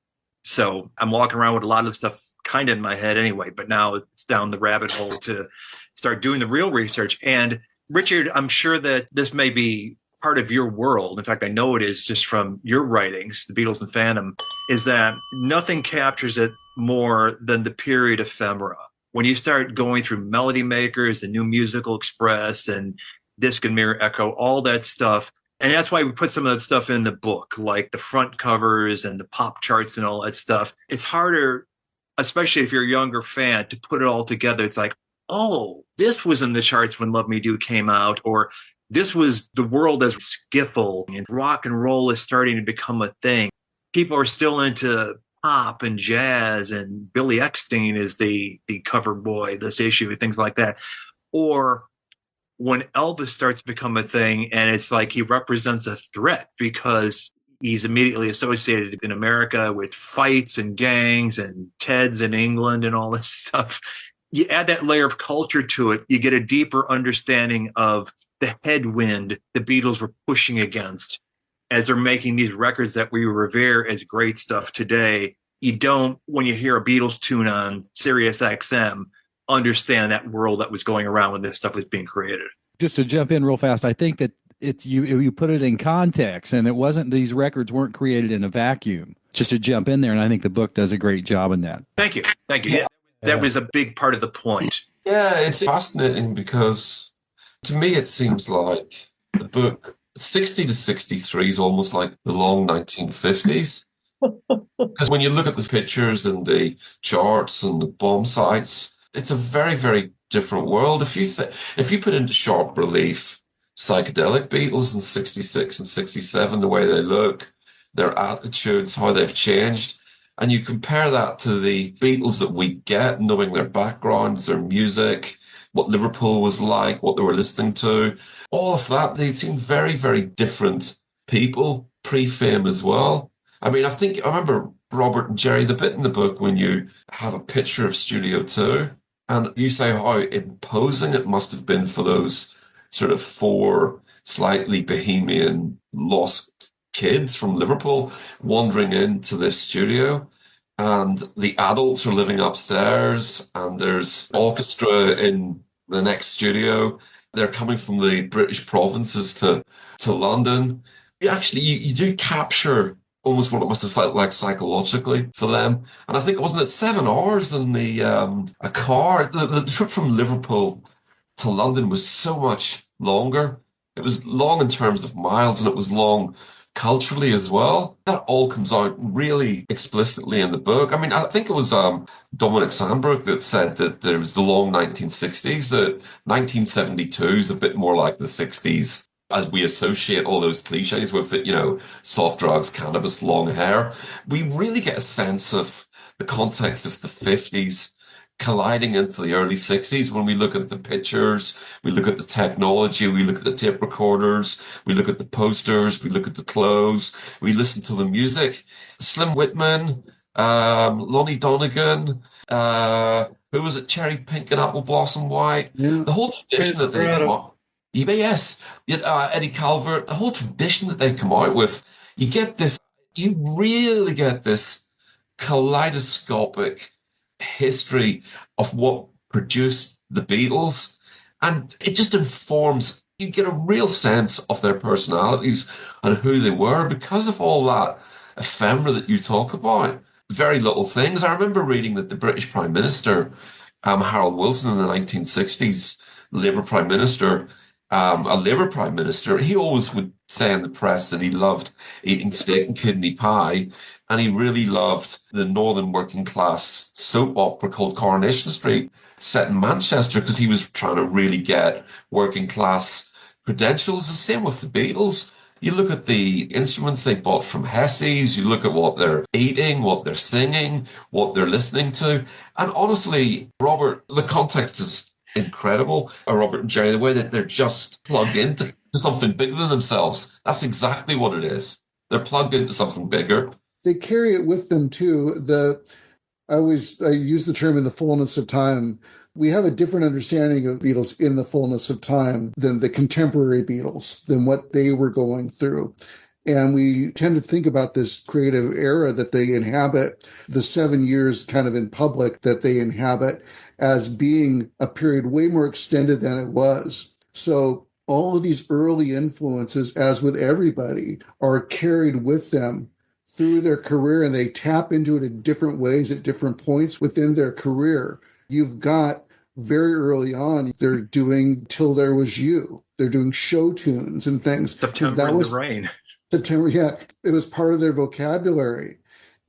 So I'm walking around with a lot of the stuff kind of in my head anyway, but now it's down the rabbit hole to start doing the real research. And Richard, I'm sure that this may be part of your world. In fact, I know it is just from your writings, The Beatles and Phantom, is that nothing captures it more than the period ephemera. When you start going through Melody Makers and New Musical Express and Disc and Mirror Echo, all that stuff. And that's why we put some of that stuff in the book, like the front covers and the pop charts and all that stuff. It's harder, especially if you're a younger fan, to put it all together. It's like, oh, this was in the charts when Love Me Do came out, or this was the world as skiffle and rock and roll is starting to become a thing. People are still into pop and jazz, and Billy Eckstein is the cover boy, this issue, things like that. Or when Elvis starts to become a thing, and it's like he represents a threat because he's immediately associated in America with fights and gangs and Teds in England and all this stuff. You add that layer of culture to it, you get a deeper understanding of the headwind the Beatles were pushing against as they're making these records that we revere as great stuff today. You don't, when you hear a Beatles tune on Sirius XM, understand that world that was going around when this stuff was being created. Just to jump in real fast, I think that it's you put it in context, and it wasn't, these records weren't created in a vacuum. Just to jump in there, and I think the book does a great job in that. Thank you. Yeah, that was a big part of the point. Yeah, it's fascinating because to me it seems like the book 60 to 63 is almost like the long 1950s. Because when you look at the pictures and the charts and the bomb sites, it's a very, very different world. If you put into sharp relief psychedelic Beatles in 66 and 67, the way they look, their attitudes, how they've changed, and you compare that to the Beatles that we get, knowing their backgrounds, their music, what Liverpool was like, what they were listening to, all of that, they seemed very, very different people, pre-fame as well. I mean, I remember Robert and Jerry, the bit in the book when you have a picture of Studio 2, and you say how imposing it must have been for those sort of 4 slightly bohemian lost kids from Liverpool wandering into this studio. And the adults are living upstairs, and there's orchestra in the next studio. They're coming from the British provinces to London. You do capture almost what it must have felt like psychologically for them. And I think, wasn't it 7 hours in a car? The trip from Liverpool to London was so much longer. It was long in terms of miles, and it was long culturally as well. That all comes out really explicitly in the book. I mean, I think it was Dominic Sandbrook that said that there was the long 1960s, that 1972 is a bit more like the 60s, as we associate all those cliches with it, soft drugs, cannabis, long hair. We really get a sense of the context of the 50s colliding into the early 60s when we look at the pictures, we look at the technology, we look at the tape recorders, we look at the posters, we look at the clothes, we listen to the music. Slim Whitman, Lonnie Donegan, who was it, Cherry Pink and Apple Blossom White? Yeah. The whole tradition that they come out, yes, Eddie Calvert, the whole tradition that they come out with, you really get this kaleidoscopic history of what produced the Beatles, and it just informs, you get a real sense of their personalities and who they were because of all that ephemera that you talk about. Very little things. I remember reading that the British Prime Minister, Harold Wilson, in the 1960s, a Labour Prime Minister, he always would say in the press that he loved eating steak and kidney pie, and he really loved the northern working class soap opera called Coronation Street, set in Manchester, because he was trying to really get working class credentials. The same with the Beatles. You look at the instruments they bought from Hesse's, you look at what they're eating, what they're singing, what they're listening to. And honestly, Robert, the context is incredible. Robert and Jerry, the way that they're just plugged into something bigger than themselves. That's exactly what it is. They're plugged into something bigger. They carry it with them too. I use the term in the fullness of time. We have a different understanding of Beatles in the fullness of time than the contemporary Beatles, than what they were going through. And we tend to think about this creative era that they inhabit, the 7 years kind of in public that they inhabit, as being a period way more extended than it was. So all of these early influences, as with everybody, are carried with them through their career, and they tap into it in different ways at different points within their career. You've got very early on, they're doing Till There Was You. They're doing show tunes and things. September in the Rain. September, yeah. It was part of their vocabulary.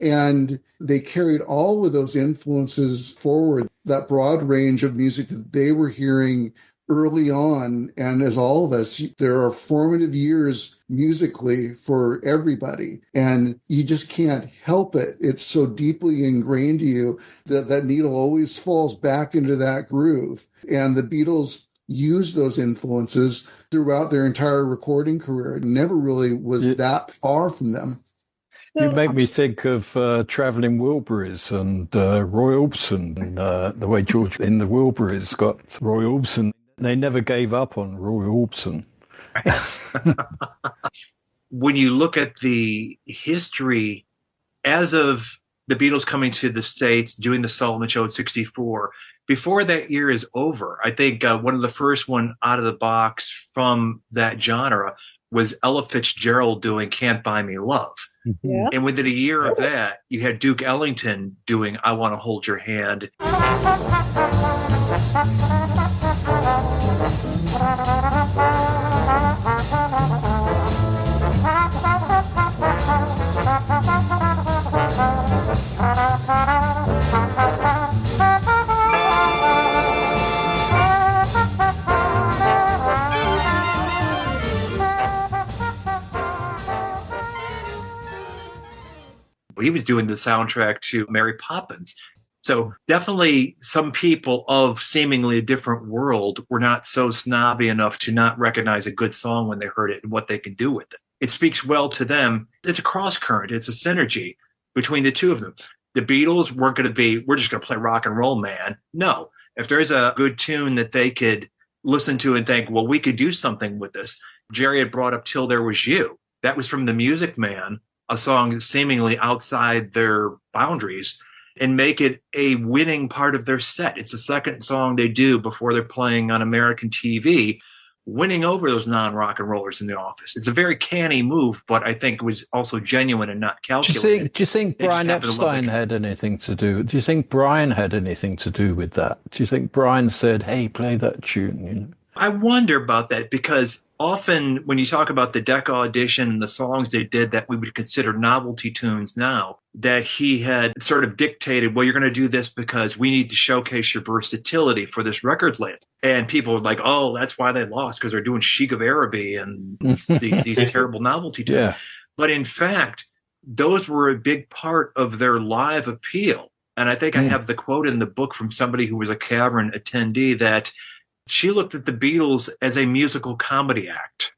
And they carried all of those influences forward, that broad range of music that they were hearing early on. And as all of us, there are formative years musically for everybody, and you just can't help it. It's so deeply ingrained to you that that needle always falls back into that groove. And the Beatles used those influences throughout their entire recording career. It never really was that far from them. You make me think of Travelling Wilburys and Roy Orbison, and the way George in the Wilburys got Roy Orbison. They never gave up on Roy Orbison. When you look at the history, as of the Beatles coming to the States, doing the Sullivan Show in 1964, before that year is over, I think one of the first one out of the box from that genre was Ella Fitzgerald doing Can't Buy Me Love. Yeah. And within a year of that, you had Duke Ellington doing I Want to Hold Your Hand. He was doing the soundtrack to Mary Poppins. So definitely some people of seemingly a different world were not so snobby enough to not recognize a good song when they heard it and what they can do with it. It speaks well to them. It's a cross current. It's a synergy between the two of them. The Beatles weren't going to be, we're just going to play rock and roll, man. No. If there's a good tune that they could listen to and think, well, we could do something with this. Jerry had brought up Till There Was You. That was from The Music Man, a song seemingly outside their boundaries, and make it a winning part of their set. It's the second song they do before they're playing on American TV, winning over those non-rock and rollers in the office. It's a very canny move, but I think it was also genuine and not calculated. Do you think Brian Epstein had anything to do? Do you think Brian had anything to do with that? Do you think Brian said, "Hey, play that tune"? You know? I wonder about that, because often when you talk about the Decca audition and the songs they did that we would consider novelty tunes now, that he had sort of dictated, well, you're going to do this because we need to showcase your versatility for this record label. And people were like, oh, that's why they lost, because they're doing Sheik of Araby and these terrible novelty tunes. Yeah. But in fact, those were a big part of their live appeal. And I think I have the quote in the book from somebody who was a Cavern attendee that she looked at the Beatles as a musical comedy act.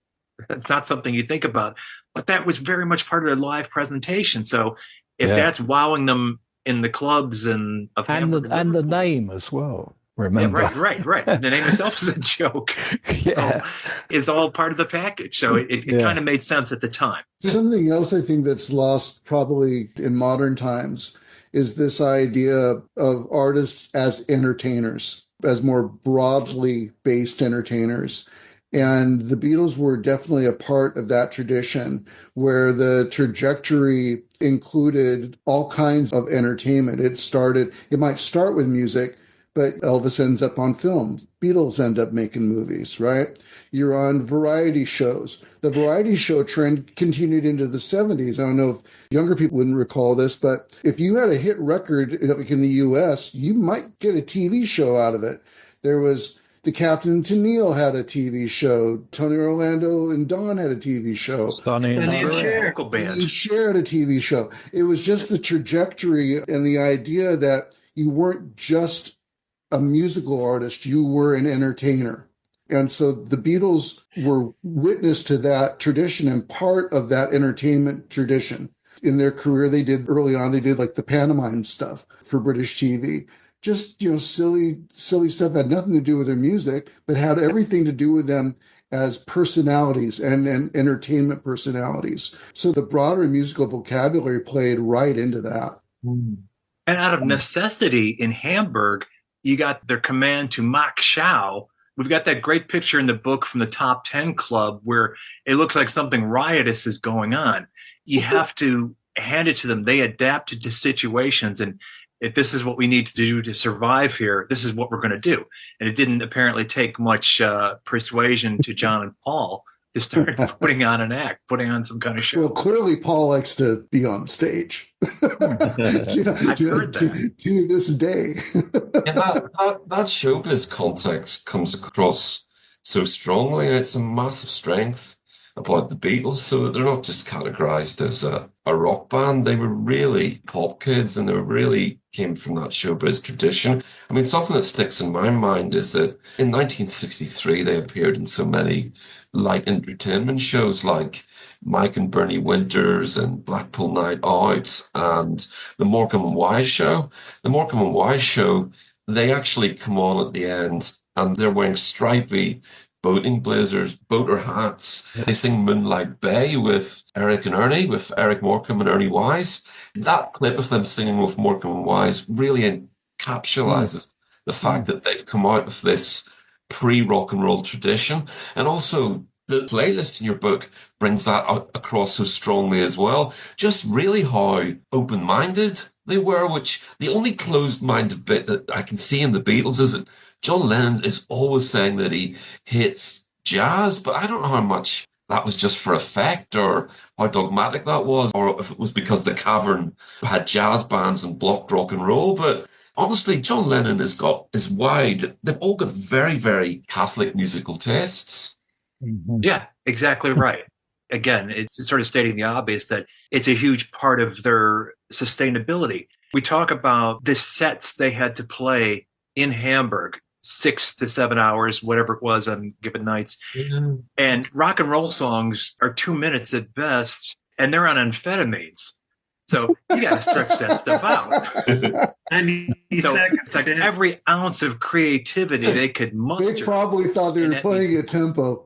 It's not something you think about, but that was very much part of their live presentation. So if that's wowing them in the clubs and the name as well. Remember, yeah, right. The name itself is a joke. So it's all part of the package. So it kind of made sense at the time. Something else I think that's lost probably in modern times is this idea of artists as entertainers, as more broadly based entertainers. And the Beatles were definitely a part of that tradition where the trajectory included all kinds of entertainment. It might start with music, but Elvis ends up on film. Beatles end up making movies, right? You're on variety shows. The variety show trend continued into the 70s. I don't know if younger people wouldn't recall this, but if you had a hit record like in the US, you might get a TV show out of it. There was the Captain and Tennille had a TV show. Tony Orlando and Don had a TV show. Sonny and Cher. Local band. Cher had a TV show. It was just the trajectory and the idea that you weren't just a musical artist, you were an entertainer. And so the Beatles were witness to that tradition and part of that entertainment tradition. In their career, early on, they did like the pantomime stuff for British TV. Just, silly stuff, had nothing to do with their music, but had everything to do with them as personalities and entertainment personalities. So the broader musical vocabulary played right into that. And out of necessity in Hamburg, you got their command to mock Schau. We've got that great picture in the book from the Top 10 Club where it looks like something riotous is going on. You have to hand it to them. They adapted to situations, and if this is what we need to do to survive here, this is what we're going to do. And it didn't apparently take much persuasion to John and Paul to start putting on an act, putting on some kind of show. Well, clearly Paul likes to be on stage. I've heard that. To this day. that showbiz context comes across so strongly, and it's a massive strength about the Beatles. So they're not just categorized as a rock band. They were really pop kids, and they really came from that showbiz tradition. I mean, something that sticks in my mind is that in 1963, they appeared in so many light entertainment shows like Mike and Bernie Winters and Blackpool Night Out and the Morecambe and Wise Show. The Morecambe and Wise Show, they actually come on at the end and they're wearing stripy boating blazers, boater hats. They sing Moonlight Bay with Eric and Ernie, with Eric Morecambe and Ernie Wise. That clip of them singing with Morecambe and Wise really encapsulates the fact that they've come out of this pre-rock and roll tradition. And also the playlist in your book brings that out across so strongly as well. Just really how open-minded they were, which the only closed-minded bit that I can see in the Beatles is that John Lennon is always saying that he hates jazz, but I don't know how much that was just for effect or how dogmatic that was, or if it was because the Cavern had jazz bands and blocked rock and roll. But honestly, John Lennon has got is wide. They've all got very, very Catholic musical tastes. Yeah, exactly right. again, it's sort of stating the obvious that it's a huge part of their sustainability. We talk about the sets they had to play in Hamburg, 6 to 7 hours, whatever it was on given nights. Yeah. And rock and roll songs are 2 minutes at best, and they're on amphetamines. So you got to stretch that stuff out. 90 So seconds. it's like every ounce of creativity they could muster. They probably thought they were playing at tempo.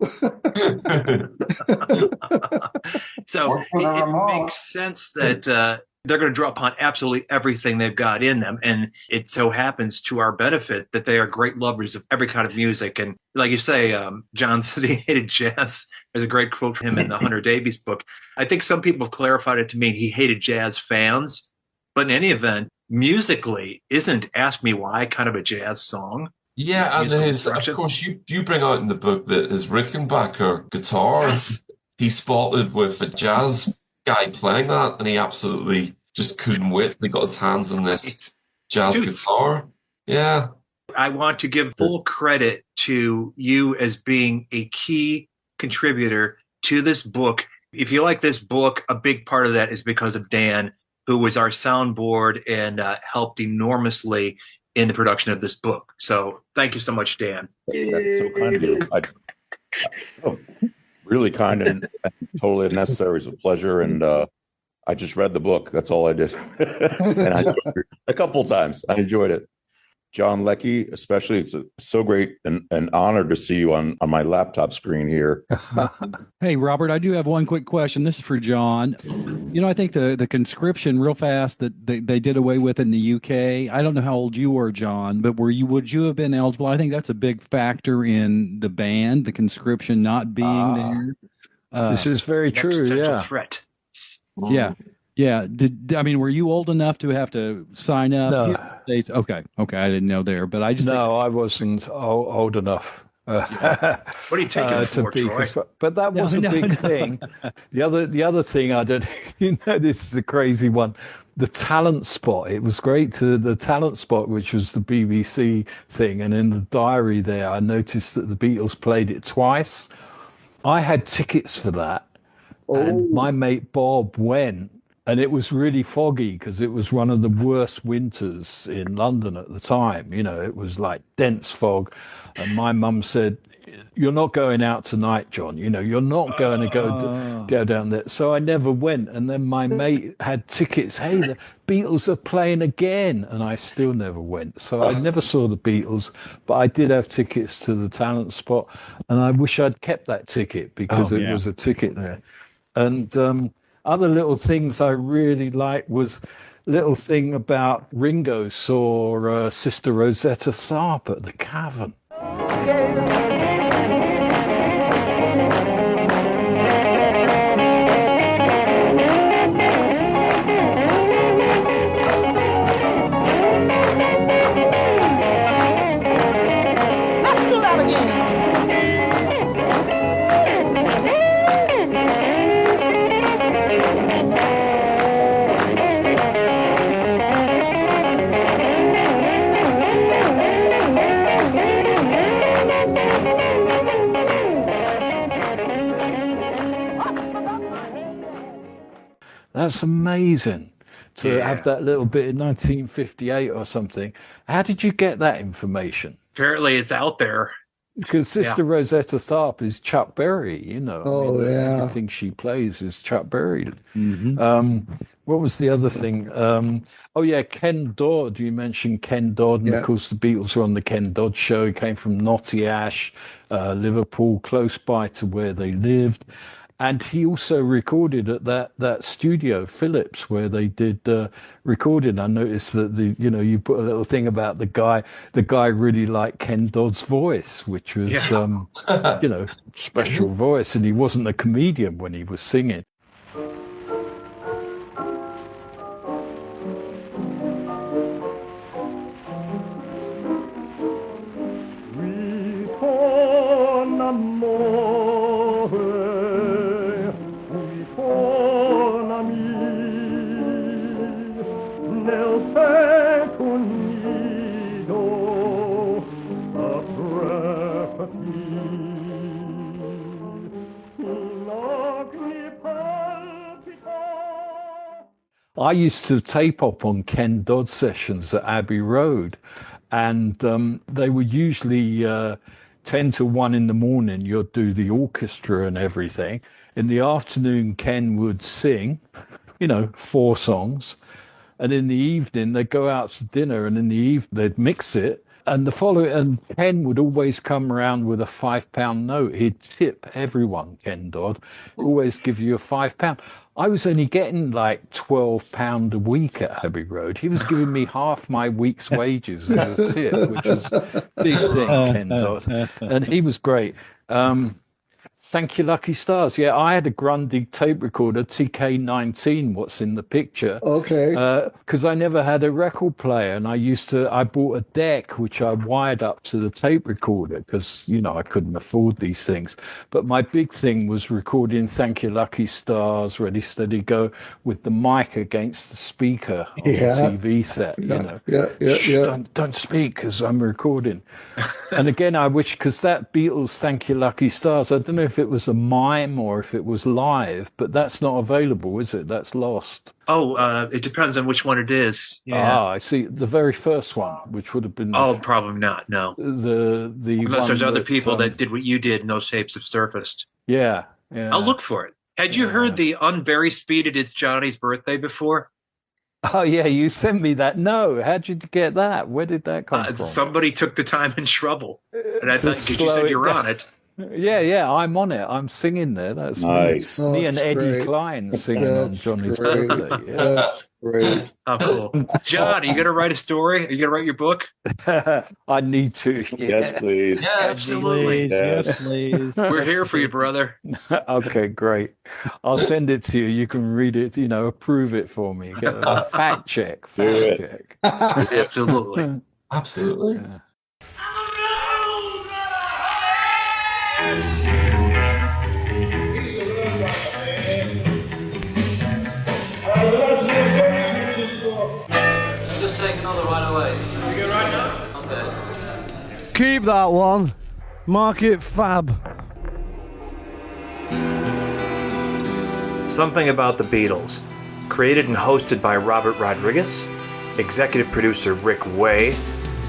So it makes sense that they're going to draw upon absolutely everything they've got in them. And it so happens to our benefit that they are great lovers of every kind of music. And like you say, John said he hated jazz. There's a great quote from him in the Hunter Davies book. I think some people have clarified it to mean he hated jazz fans. But in any event, musically, isn't Ask Me Why kind of a jazz song? Yeah, and of course, you bring out in the book that his Rickenbacker guitars, he spotted with a jazz guy playing that, and he absolutely just couldn't wait till he got his hands on this jazz guitar. Yeah. I want to give full credit to you as being a key contributor to this book. If you like this book, a big part of that is because of Dan, who was our soundboard and helped enormously in the production of this book. So thank you so much, Dan. That's so kind of you. Really kind and totally necessary. It was a pleasure. And I just read the book. That's all I did. And I enjoyed it a couple times. I enjoyed it. John Leckie, especially, it's so great and an honor to see you on my laptop screen here. Hey, Robert, I do have one quick question. This is for John. You know, I think the conscription real fast that they did away with in the UK. I don't know how old you were, John, but would you have been eligible? I think that's a big factor in the ban, the conscription not being there. This is very true. Yeah. Threat. Yeah. Yeah. Were you old enough to have to sign up? No. Okay. I didn't know there, but I just I wasn't old enough. What are you taking it for, Troy? But that was a big thing. The other thing I did, this is a crazy one. The talent spot. It was great the talent spot, which was the BBC thing, and in the diary there, I noticed that the Beatles played it twice. I had tickets for that, and my mate Bob went. And it was really foggy because it was one of the worst winters in London at the time. You know, it was like dense fog. And my mum said, "You're not going out tonight, John. You know, you're not going to go down there." So I never went. And then my mate had tickets. Hey, the Beatles are playing again. And I still never went. So I never saw the Beatles, but I did have tickets to the talent spot. And I wish I'd kept that ticket because it was a ticket there. And, other little things I really liked was little thing about Ringo saw Sister Rosetta Tharpe at the Cavern. Let's do that again. That's amazing to have that little bit in 1958 or something. How did you get that information? Apparently it's out there. Because Sister Rosetta Tharpe is Chuck Berry, you know. Everything she plays is Chuck Berry. Mm-hmm. What was the other thing? Ken Dodd. You mentioned Ken Dodd. And of course, the Beatles were on the Ken Dodd show. He came from Knotty Ash, Liverpool, close by to where they lived. And he also recorded at that studio, Philips, where they did recording. I noticed that you put a little thing about the guy. The guy really liked Ken Dodd's voice, which was special voice, and he wasn't a comedian when he was singing. Love me. I used to tape op on Ken Dodd sessions at Abbey Road, and they were usually 10 to 1 in the morning. You'd do the orchestra and everything. In the afternoon, Ken would sing, 4 songs. And in the evening, they'd go out to dinner, and in the evening, they'd mix it. And and Ken would always come around with a £5 note. He'd tip everyone, Ken Dodd, always give you a £5. I was only getting like £12 a week at Abbey Road. He was giving me half my week's wages as a tip, which was a big thing, Ken Dodd. And he was great. Thank you, Lucky Stars. Yeah, I had a Grundy tape recorder, TK19, what's in the picture. Okay. Because I never had a record player, and I bought a deck, which I wired up to the tape recorder, because, I couldn't afford these things. But my big thing was recording Thank You, Lucky Stars, Ready, Steady, Go, with the mic against the speaker on the TV set, Yeah. Don't speak, because I'm recording. And again, I wish, because that Beatles Thank You, Lucky Stars, I don't know if it was a mime or if it was live, but that's not available, is it? That's lost. Oh, it depends on which one it is. Yeah. I see. The very first one, which would have been. Oh, probably not. No. The unless there's other people that did what you did, and those tapes have surfaced. Yeah. I'll look for it. Had you heard the unbury speeded "It's Johnny's Birthday" before? Oh yeah, you sent me that. No, how'd you get that? Where did that come from? Somebody took the time and trouble, and I thought because you said you're on it. Yeah, I'm on it. I'm singing there. That's nice. Me and Eddie Klein singing on Johnny's birthday. Yeah. That's great. Oh, cool. John, are you going to write a story? Are you going to write your book? I need to. Yeah. Yes, please. Yeah, absolutely. Yes, please. We're here for you, brother. Okay, great. I'll send it to you. You can read it, approve it for me. Get a fact check. Absolutely. Absolutely. Yeah. Just take another right away. You go right now? Okay. Keep that one. Mark it fab. Something About the Beatles. Created and hosted by Robert Rodriguez. Executive producer Rick Way.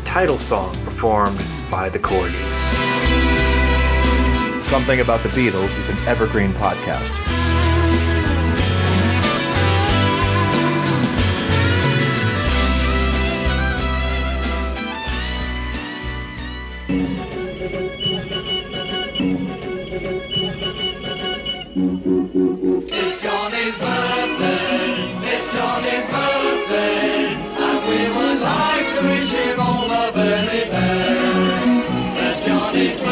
Title song performed by the Corgis. Something About the Beatles is an evergreen podcast. It's Johnny's birthday. It's Johnny's birthday. And we would like to wish him all the very best. It's Johnny's birthday.